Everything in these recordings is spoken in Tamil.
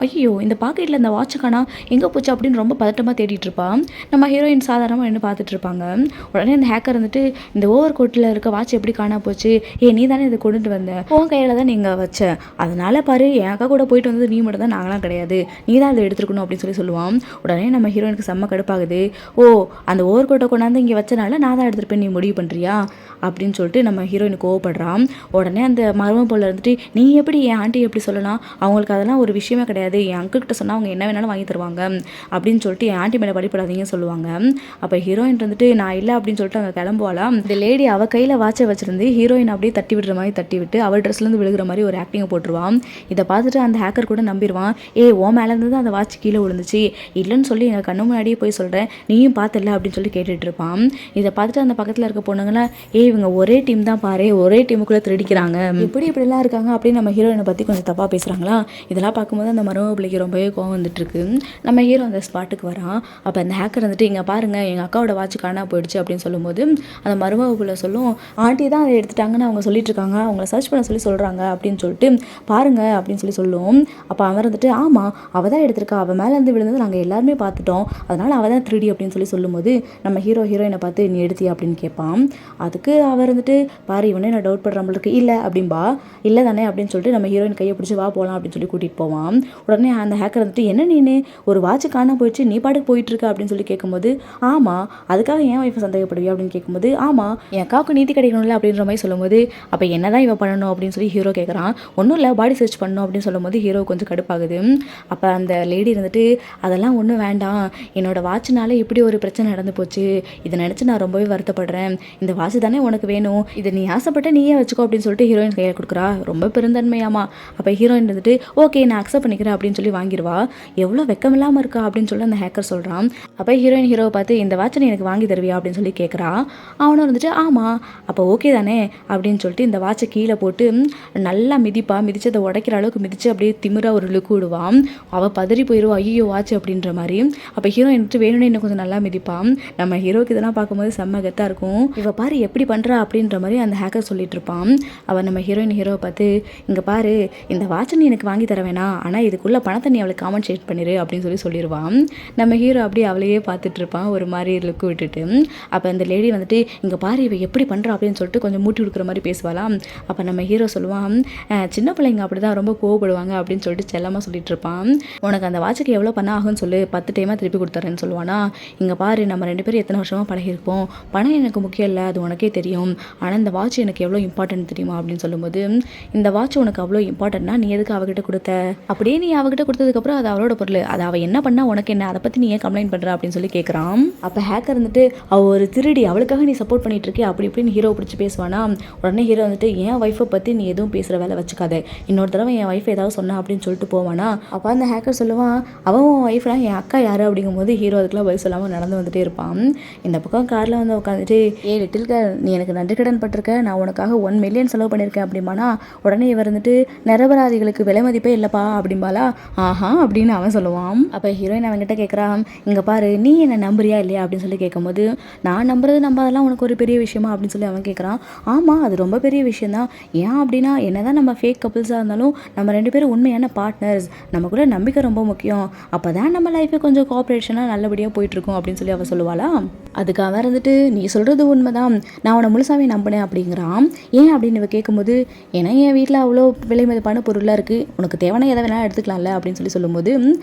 ஐயோ! இந்த பாக்கெட்ல இந்த வாட்ச காணோம். எங்க போச்சு அப்படின்னு ரொம்ப பதட்டமா தேடிட்டு இருப்பா. நம்ம ஹீரோயின் சாதாரணமா நின்னு பார்த்துட்டு இருப்பாங்க. உடனே அந்த ஹேக்கர் வந்துட்டு, "இந்த ஓவர் கோட்ல இருக்க வாட்ச் எப்படி காணாம போச்சு? ஏய் நீ தானே இத கொண்டுட்டு வந்த. உன் கையில தான் நீங்க வச்ச. அதனால பாரு என் அக்கா கூட போயிட்டு வந்தது நீ மட்டும் தான், நாங்கலாம் கிடையாது. நீ தான் அத எடுத்துருக்கணும்" அப்படின்னு சொல்லுவான். உடனே நம்ம ஹீரோயினுக்கு செம்ம கடுப்பாகுது. "ஓ! அந்த ஓவர் கோட்ட கொண்டாந்து இங்க வச்சனால நான் தான் எடுத்துருப்பேன்னு நீ முடிவு பண்றியா?" அப்படின்னு சொல்லிட்டு நம்ம ஹீரோயின் கோவப்படுறான். உடனே அந்த மருமக இருந்துட்டு, "நீ எப்படி என் ஆண்டி எப்படி சொல்லலாம்? அவங்களுக்கு அதெல்லாம் ஒரு விஷயமே கிடையாது. என் அங்கிள் கிட்ட சொன்னா அவங்க என்ன வேணாலும் வாங்கி தருவாங்க" அப்படின்னு சொல்லிட்டு என் ஆண்டி மேல பழிப்படாதீங்கன்னு சொல்லுவாங்க. அப்ப ஹீரோயின் இருந்துட்டு, "நான் இல்ல" அப்படின்னு சொல்லிட்டு அங்க கிளம்புவாளாம். இந்த லேடி அவ கையில வாட்ச வச்சிருந்து ஹீரோயின் அப்படியே தட்டி விடுற மாதிரி தட்டி விட்டு அவ ட்ரெஸ்ல இருந்து விழுகிற மாதிரி ஒரு ஆக்டிங் போட்டுருவான். இதை பார்த்துட்டு அந்த ஹேக்கர் கூட நம்பிடுவான். "ஏய் உன் மேல இருந்து தான் அந்த வாட்ச் கீழே விழுந்துச்சு, இல்லைன்னு சொல்லி எங்க கண்ணு முன்னாடியே போய் சொல்றேன், நீயும் பார்த்தல" அப்படின்னு சொல்லி கேட்டுட்டு இருப்பான். இதை பார்த்துட்டு அந்த பக்கத்துல இருக்க பொண்ணுங்களாம், "ஏய் இவங்க ஒரே டீம் தான் பாரு, ஒரே டீமுக்குள்ள திருடிக்கிறாங்க, இப்படிலாம் இருக்காங்க" அப்படின்னு நம்ம ஹீரோயினை பத்தி கொஞ்சம் தப்பா பேசுறாங்களா. இதெல்லாம் பார்க்கும்போது அந்த மருமக பிள்ளைக்கு ரொம்பவே கோவம் வந்துட்டு இருக்கு. நம்ம ஹீரோ அந்த ஸ்பாட்டுக்கு வரான். அப்போ அந்த ஹேக்கர் வந்துட்டு, "இங்கே பாருங்க எங்கள் அக்காவோட வாட்ச் காணாம போயிடுச்சு" அப்படின்னு சொல்லும்போது அந்த மருமக பிள்ளை சொல்லும், "ஆண்டி தான் அதை எடுத்துட்டாங்கன்னு அவங்க சொல்லிட்டு இருக்காங்க, அவங்கள சர்ச் பண்ண சொல்லி சொல்கிறாங்க" அப்படின்னு சொல்லிட்டு, "பாருங்க" அப்படின்னு சொல்லும். அப்போ அவன் வந்துட்டு, "ஆமாம் அவள் தான் எடுத்திருக்கா, அவள் மேலேருந்து விழுந்தது நாங்கள் எல்லாருமே பார்த்துட்டோம், அதனால் அவள் தான் 3D" அப்படின்னு சொல்லும்போது நம்ம ஹீரோயினை பார்த்து, "நீ எடுத்தியா" அப்படின்னு கேட்பான். அதுக்கு அவர் வந்துட்டு, "பாரு இவனே நான் டவுட் பண்ணுற நம்மளுக்கு இல்லை" அப்படின்பா. "இல்லை தானே" அப்படின்னு சொல்லிட்டு நம்ம ஹீரோயின் கையை பிடிச்சி, "வா போகலாம்" அப்படின்னு சொல்லி கூட்டிகிட்டு போவான். உடனே அந்த ஹேக்கர் வந்துட்டு, "என்ன நீனு ஒரு வாட்ச் காணாம போயிடுச்சு, நீ பாட்டுக்கு போயிட்டு இருக்க" அப்படின்னு சொல்லி கேட்கும்போது, "ஆமாம் அதுக்காக என் ஒய்ஃபை சந்தேகப்படுவியா" அப்படின்னு கேட்கும்போது, "ஆமாம் என் அக்காவுக்கு நீதி கிடைக்கணும்ல" அப்படின்ற மாதிரி சொல்லும்போது, "அப்போ என்னதான் இவன் பண்ணணும்" அப்படின்னு சொல்லி ஹீரோ கேட்குறான். "ஒன்றும் இல்லை பாடி சர்ச் பண்ணணும்" அப்படின்னு சொல்லும்போது ஹீரோ கொஞ்சம் கடுப்பாகுது. அப்போ அந்த லேடி இருந்துட்டு, "அதெல்லாம் ஒன்றும் வேண்டாம், என்னோட வாட்ச்னால இப்படி ஒரு பிரச்சனை நடந்து போச்சு, இதை நினச்சி நான் ரொம்பவே வருத்தப்படுறேன், இந்த வாட்ச் தானே உனக்கு வேணும், இதை நீ ஆசைப்பட்ட நீயே வச்சுக்கோ" அப்படின்னு சொல்லிட்டு ஹீரோயின் கையில் கொடுக்குறா. ரொம்ப பெருந்தன்மையாமா. அப்போ ஹீரோயின் இருந்துட்டு, "ஓகே நான் அக்செப்ட் பண்ணிக்கிறேன்" அப்படின்னு சொல்லி வாங்கிடுவா. "எவ்வளோ வெக்கமில்லாமல் இருக்கா" அப்படின்னு சொல்லி அந்த ஹேக்கர் சொல்கிறான். அப்போ ஹீரோயின் ஹீரோவை பார்த்து, "இந்த வாட்சை நீ எனக்கு வாங்கி தருவியா" அப்படின்னு சொல்லி கேட்குறா. அவனும் வந்துட்டு, "ஆமாம் அப்போ ஓகே தானே" அப்படின்னு சொல்லிட்டு இந்த வாட்சை கீழே போட்டு நல்லா மிதிச்சு அதை உடைக்கிற அளவுக்கு மிதித்து அப்படியே திமிரா ஒரு லுக்கு விடுவான். அவள் பதறி போயிடுவா, "ஐயோ வாட்ச்" அப்படின்ற மாதிரி. அப்போ ஹீரோயின் வந்துட்டு வேணும்னே இன்னும் கொஞ்சம் நல்லா மிதிப்பான். நம்ம ஹீரோக்கு இதெல்லாம் பார்க்கும்போது செம்ம கெத்தாக இருக்கும். "இவ பாரு எப்படி பண்ணுறா" அப்படின்ற மாதிரி அந்த ஹேக்கர் சொல்லிட்டு இருப்பான். அவன் நம்ம ஹீரோவை பார்த்து, "இங்கே பாரு இந்த வாட்சை நீ எனக்கு வாங்கி தர வேணாம், ஆனால் இதுக்குள்ள பணத்தை நீ அவளுக்கு காம்பன்சேட் பண்ணிடு" அப்படின்னு சொல்லிடுவான். நம்ம ஹீரோ அப்படியே அவளையே பார்த்துட்டு இருப்பான் ஒரு மாதிரி லுக்கு விட்டுட்டு. அப்போ அந்த லேடி வந்துட்டு, "இங்கே பாரு இவ எப்படி பண்ணுறா" அப்படின்னு சொல்லிட்டு கொஞ்சம் மூட்டி கொடுக்குற மாதிரி பேசுவாளாம். அப்போ நம்ம ஹீரோ சொல்லுவான், "சின்ன பிள்ளைங்க அப்படி தான் ரொம்ப கோவப்படுவாங்க" அப்படின்னு சொல்லிட்டு செல்லமாக சொல்லிட்டு இருப்பான். "உனக்கு அந்த வாட்சுக்கு எவ்வளோ பணம் ஆகும்னு சொல்லு, 10 டைமாக திருப்பி கொடுத்துறேன்னு" சொல்லுவானா. "இங்கே பாரு நம்ம 2 பேரும் எத்தனை வருஷமாக பழகிருப்போம், பணம் எனக்கு முக்கியம் இல்லை, அது உனக்கே தெரியும், ஆனால் இந்த வாட்ச் எனக்கு எவ்வளோ இம்பார்ட்டன்ட் தெரியுமா" அப்படின்னு சொல்லும்போது, "இந்த வாட்ச் உனக்கு அவ்வளோ இம்பார்ட்டன்ட்னா நீ எதுக்கு அவகிட்ட கொடுத்த, அப்படியே நீ அவகிட்ட கொடுத்ததுக்கப்புறம் அது அவளோட பொருள், அது அவள் என்ன பண்ணா உனக்கு என்ன, அதை பற்றி நீ ஏன் கம்ப்ளைண்ட் பண்ணுற" அப்படின்னு சொல்லி கேட்குறான். அப்போ ஹேக்கர் வந்துட்டு, "அவள் ஒரு திருடி, அவளுக்காக நீ சப்போர்ட் பண்ணிட்டு இருக்கே" அப்படி இப்படின்னு ஹீரோ பிடிச்சி பேசுவானா. உடனே ஹீரோ வந்துட்டு, "என் ஒய்ஃபை பற்றி நீ எதுவும் பேசுகிற வேலை வச்சுக்காத, இன்னொரு தடவை என் ஒய்ஃபை ஏதாவது சொன்னா" அப்படின்னு சொல்லிட்டு போவானா. அப்போ அந்த ஹேக்கர் சொல்லுவான், "அவன் உன் ஒய்ஃப்லாம் என் அக்கா யார்" அப்படிங்கும்போது ஹீரோ அதுக்கெல்லாம் பதில் சொல்லாமல் நடந்து வந்துட்டே இருப்பான். இந்த பக்கம் காரில் வந்து உட்காந்துட்டு, "ஏ லிட்டில் கேர்ள் நீ எனக்கு நன்றி கடன் பட்டிருக்க, நான் உனக்காக 1 மில்லியன் செலவு பண்ணியிருக்கேன்" அப்படிம்பானா. உடனே இவர் வந்துட்டு, "நிரபராதிகளுக்கு விலை மதிப்பே இல்லைப்பா" அப்படிம்பாலா. "ஆஹா" அப்படின்னு அவன் சொல்லுவான். அப்போ ஹீரோயின் அவன்கிட்ட கேட்குறான், "இங்கே பாரு நீ என்ன நம்புறியா இல்லையா" அப்படின்னு சொல்லி கேட்கும்போது, "நான் நம்புறது நம்பாதெல்லாம் உனக்கு ஒரு பெரிய விஷயமா" அப்படின்னு சொல்லி அவன் கேட்குறான். "ஆமாம் அது ரொம்ப பெரிய விஷயந்தான், ஏன் அப்படின்னா என்னதான் நம்ம ஃபேக் கப்புள்ஸாக இருந்தாலும் நம்ம 2 பேரும் உண்மையான பார்ட்னர்ஸ், நம்ம கூட நம்பிக்கை ரொம்ப முக்கியம், அப்போ தான் நம்ம லைஃபே கொஞ்சம் கோஆப்ரேஷனாக நல்லபடியாக போயிட்டுருக்கும்" அப்படின்னு சொல்லி அவள் சொல்லுவாளா. அதுக்கு அவன் இருந்துட்டு, "நீ சொல்கிறது உண்மைதான், நான் உன்னை முழுசாவே நம்பினேன்" அப்படிங்கிறான். "ஏன் அப்படின்னு இவ கேட்கும்போது, ஏன்னா என் வீட்டில் அவ்வளோ விலை மதிப்பான பொருளாக இருக்குது, உனக்கு தேவையான எதை வேணாலும் எடுத்துக்கலாம்ல" அப்படின்னு சொல்லும்போது,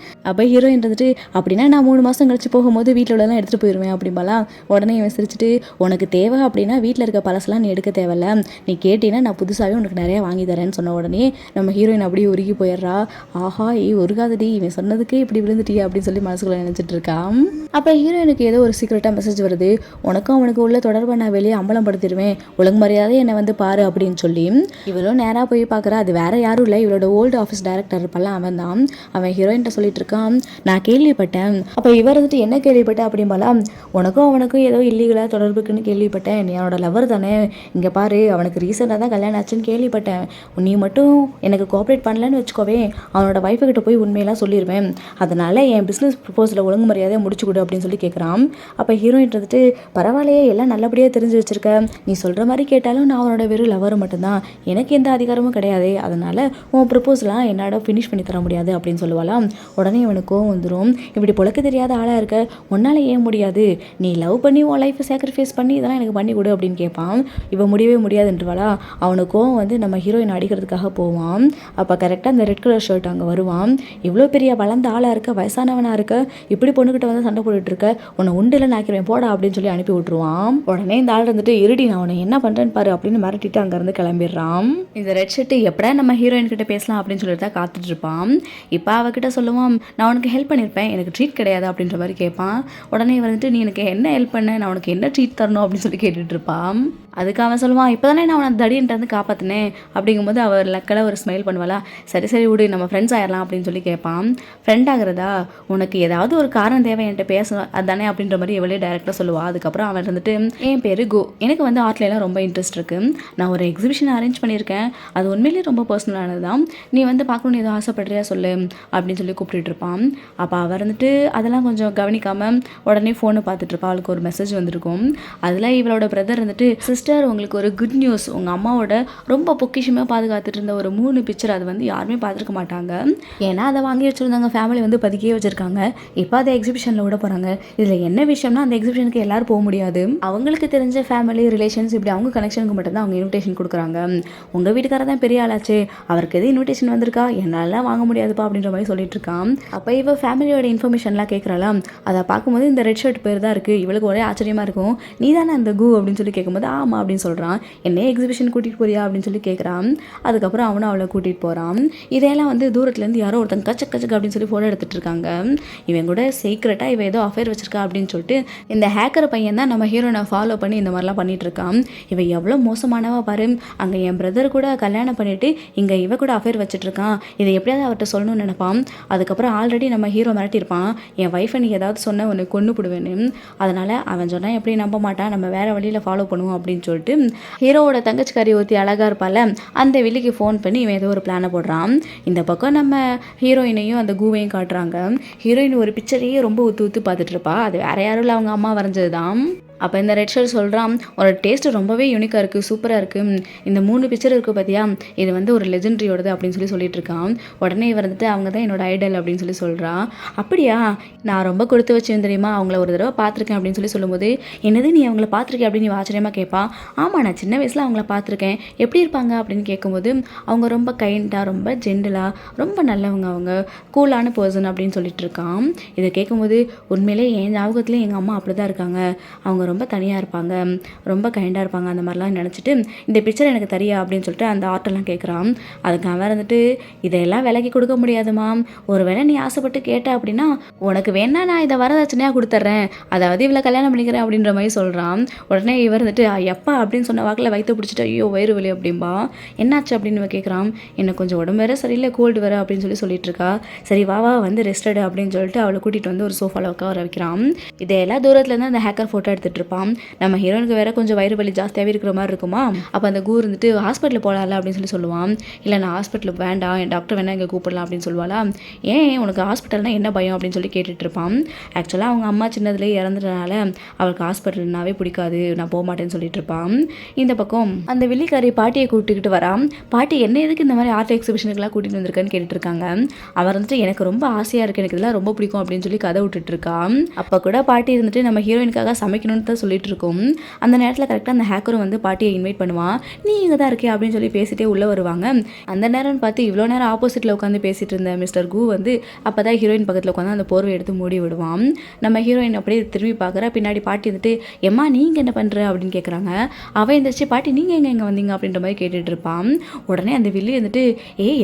அப்போ ஹீரோயின் இருந்துட்டு, "அப்படின்னா நான் 3 மாதம் கழிச்சு போகும்போது வீட்டில் உள்ளதெல்லாம் எடுத்துகிட்டு போயிடுவேன்" அப்படிம்பாலாம். உடனே இவன் சிரிச்சுட்டு, "உனக்கு தேவை அப்படின்னா வீட்டில் இருக்க பழசெல்லாம் நீ எடுக்க தேவையில்ல, நீ கேட்டீங்கன்னா நான் புதுசாகவே உனக்கு நிறையா வாங்கி தரேன்னு" சொன்ன உடனே நம்ம ஹீரோயின் அப்படியே உருகி போயிடுறா. "ஆஹா உருகாதடி, இவன் சொன்னதுக்கே இப்படி விழுந்துட்டியா" அப்படின்னு சொல்லி மனசுக்குள்ள நினச்சிட்டு இருக்கான். அப்போ ஹீரோயினுக்கு ஏதோ ஒரு சீக்கிரட்டாக மெசேஜ் வருது, "உனக்கும் அவனுக்கு உள்ள தொடர்பை நான் வெளியே அம்பலப்படுத்திடுவேன், ஒழுங்கு மரியாதை என்னை வந்து பாரு" அப்படின்னு சொல்லி. இவளும் நேராக போய் பார்க்குறா. அது வேற யாரும் இல்லை, இவளோட ஓல்டு ஆஃபீஸ் டைரக்டர் இருப்பால அவன் தான். அவன் ஹீரோயின்ட்ட சொல்லிட்டு இருக்கான், "நான் கேள்விப்பட்டேன்" அப்போ இவர் வந்துட்டு, "என்ன கேள்விப்பட்ட" அப்படிம்பாலா. "உனக்கும் அவனுக்கும் ஏதோ இல்லீகலாக தொடர்புக்குன்னு கேள்விப்பட்டேன், நீ அவனோட லவர் தானே, இங்கே பாரு அவனுக்கு ரீசெண்டாக தான் கல்யாணம் ஆச்சுன்னு கேள்விப்பட்டேன், நீ மட்டும் எனக்கு கோஆப்ரேட் பண்ணலன்னு வச்சுக்கோவே, அவனோட ஒய்ஃபுக்கிட்ட போய் உண்மையெல்லாம் சொல்லிடுவேன், அதனால் என் பிஸ்னஸ் ப்ரப்போஸில் ஒழுங்கு மரியாதையை முடிச்சு கொடு" அப்படின்னு சொல்லி கேட்குறான். அப்போ ஹீரோயின் வந்துட்டு, "பரவாயில்லையே எல்லாம் நல்லபடியாக தெரிஞ்சு வச்சிருக்க, நீ சொல்கிற மாதிரி கேட்டாலும் நான் அவனோட வெறும் லவர் மட்டும்தான், எனக்கு எந்த அதிகாரமும் கிடையாது, அதனால் உன் ப்ரப்போஸ்லாம் என்னோட ஃபினிஷ் பண்ணி தர முடியாது அப்படின்னு சொல்லுவாளாம். உடனே இவனுக்கு கோவம் வந்துடும். இப்படி பொழக்க தெரியாத ஆளாக இருக்க உன்னால் ஏன் முடியாது, நீ லவ் பண்ணி உன் லைஃப்பை சாக்ரிஃபைஸ் பண்ணி இதெல்லாம் எனக்கு பண்ணி கொடு அப்படின்னு கேட்பான். இவன் முடியவே முடியாதுன்றவாளா. அவனுக்கு கோவம் வந்து நம்ம ஹீரோயின் அடிக்கிறதுக்காக போவான். அப்போ கரெக்டாக அந்த ரெட் கலர் ஷர்ட் அங்கே வருவான். இவ்வளோ பெரிய வளர்ந்த ஆளாக இருக்க, வயசானவனாக இருக்க, இப்படி பொண்ணுக்கிட்ட வந்து சண்டை போட்டுட்டு இருக்க, உன்னை உண்டில் நாக்கிறேன் போடா அப்படின்னு சொல்லி அனுப்பி விட்டுருவான். உடனே இந்த ஆள் இருந்துட்டு இருடி நான் உன்னை என்ன பண்ணுறேன்னு பாரு அப்படின்னு மிரட்டிட்டு அங்கேருந்து கிளம்பிடுறான். இந்த ரெட் ஷர்ட்டு எப்படா நம்ம ஹீரோயின் கிட்ட பேசலாம் அப்படின்னு சொல்லிட்டு தான் காத்துட்டு இருப்பான். இப்போ அவகிட்ட சொல்லுவான், நான் உனக்கு ஹெல்ப் பண்ணியிருப்பேன், எனக்கு ட்ரீட் கிடையாது அப்படின்ற மாதிரி கேட்பான். உடனே வந்துட்டு நீ எனக்கு என்ன ஹெல்ப் பண்ண, நான் உனக்கு என்ன ட்ரீட் தரணும் அப்படின்னு சொல்லி கேட்டுட்டு இருப்பான். அதுக்கு அவன் சொல்லுவான், இப்போ தானே நான் அவனை தடின்ட்டு வந்து காப்பாற்றினேன் அப்படிங்கும்போது அவர் லக்கில் ஒரு ஸ்மைல் பண்ணுவாளா. சரி சரி விடு, நம்ம ஃப்ரெண்ட்ஸ் ஆயிடலாம் அப்படின்னு சொல்லி கேட்பான். ஃப்ரெண்ட் ஆகிறதா, உனக்கு ஏதாவது ஒரு காரணம் தேவை என்கிட்ட பேசணும் அதுதானே அப்படின்ற மாதிரி எவ்வளோ டேரெக்டாக சொல்லுவாள். அதுக்கப்புறம் அவன் வந்துட்டு என் பேர் கோ, எனக்கு வந்து ஆர்ட்லாம் ரொம்ப இன்ட்ரெஸ்ட் இருக்குது, நான் ஒரு எக்ஸிபிஷன் அரேஞ்ச் பண்ணியிருக்கேன், அது உண்மையிலேயே ரொம்ப பர்சனலானது தான், நீ வந்து பார்க்கணுன்னு ஏதோ ஆசைப்படுறியா சொல்லு அப்படின்னு சொல்லி கூப்பிட்டுட்டு இருப்பான். அப்போ அவர் வந்துட்டு அதெல்லாம் கொஞ்சம் கவனிக்காமல் உடனே ஃபோனை பார்த்துட்டு இருப்பா. அவளுக்கு ஒரு மெசேஜ் வந்திருக்கும். அதில் இவளோட பிரதர் வந்துட்டு, சிஸ்டர் உங்களுக்கு ஒரு குட் நியூஸ், உங்கள் அம்மாவோட ரொம்ப பொக்கிஷமாக பாதுகாத்துட்டு இருந்த ஒரு 3 பிக்சர் அது வந்து யாருமே பார்த்துருக்க மாட்டாங்க, ஏன்னா அதை வாங்கி வச்சுருந்தாங்க, ஃபேமிலி வந்து பதுக்கியே வச்சுருக்காங்க, இப்போ அதை எக்ஸிபிஷனில் விட போகிறாங்க. இதில் என்ன விஷயம்னா அந்த எக்ஸிபிஷனுக்கு எல்லோரும் போக முடியாது, அவங்களுக்கு தெரிஞ்ச ஃபேமிலி ரிலேஷன்ஸ் இப்படி அவங்க கனெக்ஷனுக்கு மட்டும்தான் அவங்க இன்விடேஷன் கொடுக்குறாங்க, உங்கள் வீட்டுக்காரர் தான் பெரிய ஆளாச்சு, அவருக்கு எது இன்விடேஷன் வந்திருக்கா, என்னால் வாங்க முடியாதுப்பா அப்படின்ற மாதிரி சொல்லிட்டு இருக்கான். அப்போ இவ ஃபேமிலியோட இன்ஃபர்மேஷன்லாம் கேட்குறாளாம். அதை பார்க்கும்போது இந்த ரெட் ஷர்ட் பேர் தான் இருக்குது. இவளுக்கு ஒரே ஆச்சரியமாக இருக்கும். நீ தானே அந்த கு அப்படின்னு சொல்லி கேட்கும்போது ஆமாம் அப்படின்னு சொல்கிறான். என்னையே எக்ஸிபிஷன் கூட்டிகிட்டு போறியா அப்படின்னு சொல்லி கேட்குறான். அதுக்கப்புறம் அவனும் அவளை கூட்டிகிட்டு போகிறான். இதையெல்லாம் வந்து தூரத்துலேருந்து யாரோ ஒருத்தங்க கச்சக் கச்சக் அப்படின்னு சொல்லி ஃபோட்டோ எடுத்துகிட்டு இருக்காங்க. இவன் கூட சீக்ரெட்டாக இவன் ஏதோ அஃபேர் வச்சிருக்கா அப்படின்னு சொல்லிட்டு இந்த ஹேக்கர் பையன் தான் நம்ம ஹீரோனை ஃபாலோ பண்ணி இந்த மாதிரிலாம் பண்ணிட்டு இருக்கான். இவன் எவ்வளோ மோசமானவா பாரு, அங்கே என் பிரதர் கூட கல்யாணம் பண்ணிட்டு இங்கே இவ கூட அஃபேர் வச்சுட்டு இருக்கான், இதை எப்படியாவது அவர்கிட்ட சொல்லணும்னு நினைப்பான். அதுக்கப்புறம் ஆல்ரெடி நம்ம ஹீரோ மிரட்டியிருப்பான், என் ஒய்ஃபை நீ ஏதாவது சொன்ன உன்னை கொண்டு போடுவேன்னு. அதனால் அவன் சொன்னால் எப்படி நம்ப மாட்டான், நம்ம வேறு வழியில் ஃபாலோ பண்ணுவோம் அப்படின்னு சொல்லிட்டு ஹீரோவோட தங்கச்சிக்காரி ஒருத்தி அழகாக இருப்பால அந்த வில்லிக்கு ஃபோன் பண்ணி இவன் ஏதோ ஒரு பிளானை போடுறான். இந்த பக்கம் நம்ம ஹீரோயினையும் அந்த கூவையும் காட்டுறாங்க. ஹீரோயின் ஒரு பிக்சரையே ரொம்ப ஊற்று ஊற்று பார்த்துட்டு இருப்பா. அது வேற யாரும் இல்லை, அவங்க அம்மா வரைஞ்சது தான். அப்போ இந்த ரெட் ஷர்ட் சொல்கிறான், உன்னோட டேஸ்ட்டு ரொம்பவே யூனிக்காக இருக்குது, சூப்பராக இருக்குது, இந்த 3 பிக்சர் இருக்குது பார்த்தியா, இது வந்து ஒரு லெஜெண்ட்ரியோடது அப்படின்னு சொல்லி சொல்லிட்டு இருக்கான். உடனே வந்துட்டு அவங்க தான் என்னோட ஐடல் அப்படின்னு சொல்லி சொல்கிறான். அப்படியா, நான் ரொம்ப கொடுத்து வச்சேன் தெரியுமா, அவங்கள ஒரு தடவை பார்த்துருக்கேன் அப்படின்னு சொல்லி சொல்லும்போது, என்னது நீ அவங்கள பார்த்துருக்கேன் அப்படின்னு நீ ஆச்சரியமாக கேட்பான். ஆமாம், நான் சின்ன வயசில் அவங்கள பார்த்துருக்கேன், எப்படி இருப்பாங்க அப்படின்னு கேட்கும்போது, அவங்க ரொம்ப கைண்டாக, ரொம்ப ஜென்டலாக, ரொம்ப நல்லவங்க, அவங்க கூலான பர்சன் அப்படின்னு சொல்லிட்டு இருக்கான். இதை கேட்கும்போது உண்மையிலே என் ஞாபகத்துலேயே எங்கள் அம்மா அப்படி தான் இருக்காங்க, அவங்க ரொம்ப தனியாக இருப்பாங்க, ரொம்ப கைண்டாக இருப்பாங்க, அந்த மாதிரிலாம் நினச்சிட்டு இந்த பிக்சர் எனக்கு தெரியா அப்படின்னு சொல்லிட்டு அந்த ஆர்ட்டெல்லாம் கேட்குறான். அதுக்கு அவன் வந்துட்டு, இதையெல்லாம் விலைக்கு கொடுக்க முடியாதுமா, ஒரு வேளை நீ ஆசைப்பட்டு கேட்ட அப்படின்னா உனக்கு வேணா நான் இதை வரதட்சணையாக கொடுத்துட்றேன், அதாவது இவ்வளோ கல்யாணம் பண்ணிக்கிறேன் அப்படின்ற மாதிரி சொல்கிறான். உடனே இவர் வந்துட்டு எப்பா அப்படின்னு சொன்ன வாக்கில் வயிற்று பிடிச்சிட்டு ஐயோ வயிறு வலி அப்படின்பா. என்னாச்சு அப்படின்னு இவன் கேட்குறான். எனக்கு கொஞ்சம் உடம்பு வேறு சரியில்லை, கோல்டு வேறு அப்படின்னு சொல்லி சொல்லிட்டு இருக்கா. சரி வா வா வந்து ரெஸ்டடு அப்படின்னு சொல்லிட்டு அவளை கூட்டிகிட்டு வந்து ஒரு சோஃபாவில் உட்கார வைக்கிறான். இதையெல்லாம் தூரத்துலேருந்து அந்த ஹேக்கர் ஃபோட்டோ எடுத்துகிட்டு இருப்பான். நம்ம ஹீரோனுக்கு வேற கொஞ்சம் வயிறு வலி ஜாஸ்தியாகவே இருக்கிற மாதிரி இருக்குமா. அப்போ அந்த கூ இருந்துட்டு ஹாஸ்பிட்டலில் போகலாம்ல அப்படின்னு சொல்லுவான். இல்லை நான் ஹாஸ்பிட்டலுக்கு வேண்டாம், என் டாக்டர் வேணா இங்கே கூப்பிடலாம் அப்படின்னு சொல்லுவாளா. ஏன் உனக்கு ஹாஸ்பிட்டல்னா என்ன பயம் அப்படின்னு சொல்லி கேட்டுட்டு இருப்பான். ஆக்சுவலாக அவங்க அம்மா சின்னதுலேயே இறந்துட்டனால அவளுக்கு ஹாஸ்பிட்டல்னாவே பிடிக்காது, நான் போக மாட்டேன்னு சொல்லிட்டு இருப்பான். இந்த பக்கம் அந்த வில்லிக்காரி பாட்டியை கூப்பிட்டுக்கிட்டு வரான். பாட்டி என்ன எதுக்கு இந்த மாதிரி ஆர்ட் எக்ஸிபிஷனுக்குலாம் கூட்டிகிட்டு வந்திருக்கான்னு கேட்டுட்டு இருக்காங்க. அவர் வந்துட்டு எனக்கு ரொம்ப ஆசையாக இருக்குது, எனக்கு இதெல்லாம் ரொம்ப பிடிக்கும் அப்படின்னு சொல்லி கதை விட்டுட்டு இருக்கான். அப்போ கூட பாட்டி இருந்துட்டு நம்ம ஹீரோயினுக்காக சமைக்கணும்னு தான் சொல்லிட்டு இருக்கோம். அந்த நேரத்தில் கரெக்டாக அந்த ஹேக்கரும் வந்து பாட்டியை இன்வைட் பண்ணுவான். நீ இங்கே தான் இருக்கே அப்படின்னு சொல்லி பேசிட்டே உள்ளே வருவாங்க. அந்த நேரம்னு பார்த்து இவ்வளோ நேரம் ஆப்போசிட்டில் உட்காந்து பேசிட்டு இருந்த மிஸ்டர் கு வந்து அப்போ தான் ஹீரோயின் பக்கத்தில் உட்காந்து அந்த போர்வை எடுத்து மூடி விடுவான். நம்ம ஹீரோயின் அப்படியே திரும்பி பார்க்குற பின்னாடி பாட்டி வந்துட்டு எம்மா நீங்கள் என்ன பண்ணுற அப்படின்னு கேட்குறாங்க. அவன் எந்திரிச்சு பாட்டி நீங்கள் எங்கே வந்தீங்க அப்படின்ற மாதிரி கேட்டுட்டு இருப்பான். உடனே அந்த வில்லி வந்துட்டு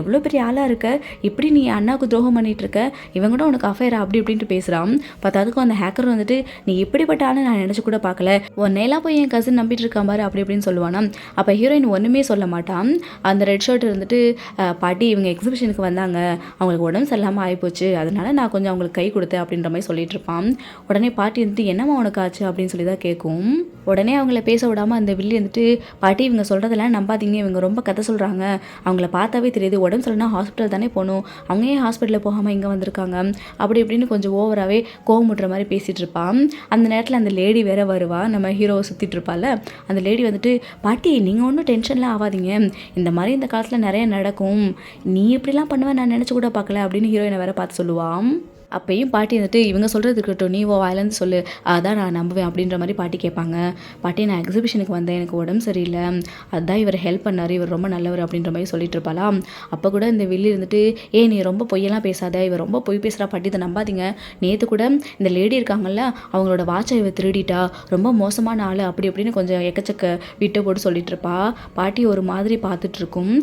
எவ்வளோ பெரிய ஆளாக இருக்க, இப்படி நீ அண்ணாவுக்கு துரோகம் பண்ணிட்டு இருக்க, இவங்க கூட உனக்கு அஃபேரா அப்படி இப்படின்ட்டு பேசுகிறான். பார்த்ததுக்கும் அந்த ஹேக்கர் வந்துட்டு நீ இப்படிப்பட்ட ஆளை நான் நினச்சி கூட பார்க்கல, உன்னையெல்லாம் போய் என் கசின் நம்பிட்டு இருக்கான் பாரு அப்படி இப்படின்னு சொல்லுவானா. அப்போ ஹீரோயின் ஒன்றுமே சொல்ல மாட்டான். அந்த ரெட் ஷர்ட் இருந்துட்டு பாட்டி இவங்க எக்ஸிபிஷனுக்கு வந்தாங்க, அவங்களுக்கு உடம்பு சரியில்லாமல் ஆகிப்போச்சு, அதனால நான் கொஞ்சம் அவங்களுக்கு கை கொடுத்தேன் அப்படின்ற மாதிரி சொல்லிட்டு இருப்பான். உடனே பாட்டி வந்துட்டு என்னம்மா உனக்கு ஆச்சு அப்படின்னு சொல்லி தான் கேட்கும். உடனே அவங்கள பேச விடாமல் அந்த வில்லி வந்துட்டு பாட்டி இவங்க சொல்கிறதெல்லாம் நம்பாதீங்க, இவங்க ரொம்ப கதை சொல்கிறாங்க, அவங்கள பார்த்தாவே தெரியுது, உடம்பு சரியில்லைனா ஹாஸ்பிட்டல் தானே போகணும், அவங்க ஏன் ஹாஸ்பிட்டலில் போகாமல் இங்கே வந்திருக்காங்க அப்படி இப்படின்னு கொஞ்சம் ஓவராகவே கோவமுட்டுற மாதிரி பேசிகிட்டு இருப்பான். அந்த நேரத்தில் அந்த லேடி வேற வருவா, நம்ம ஹீரோவை சுற்றிட்டு இருப்பாள். அந்த லேடி வந்துட்டு, பாட்டி நீங்கள் ஒன்றும் டென்ஷன்லாம் ஆகாதீங்க, இந்த மாதிரி இந்த காலத்தில் நிறைய நடக்கும், நீ இப்படிலாம் பண்ணுவேன் நான் நினச்சி கூட பார்க்கல அப்படின்னு ஹீரோயினை வேற பார்த்து சொல்லுவான். அப்பயும் பாட்டி வந்துட்டு, இவங்க சொல்கிறது இருக்கட்டும், நீ வாயிலேருந்து சொல்லு, அதான் நான் நம்புவேன் அப்படின்ற மாதிரி பாட்டி கேட்பாங்க. பாட்டி நான் எக்ஸிபிஷனுக்கு வந்தேன், எனக்கு உடம்பு சரியில்லை, அதான் இவர் ஹெல்ப் பண்ணார், இவர் ரொம்ப நல்லவர் அப்படின்ற மாதிரி சொல்லிட்டு இருப்பாளா. அப்போ கூட இந்த வில்லி இருந்துட்டு, நீ ரொம்ப பொய்யெல்லாம் பேசாத, இவர் ரொம்ப பொய் பேசுகிறா பாட்டி, இதை நம்பாதீங்க, நேற்று கூட இந்த லேடி இருக்காங்கல்ல அவங்களோட வாட்சை இவ திருடிட்டா, ரொம்ப மோசமான ஆள் அப்படி அப்படின்னு கொஞ்சம் எக்கச்சக்க விட்டு போட்டு சொல்லிட்டு இருப்பா. பாட்டி ஒரு மாதிரி பார்த்துட்டு இருக்கும்.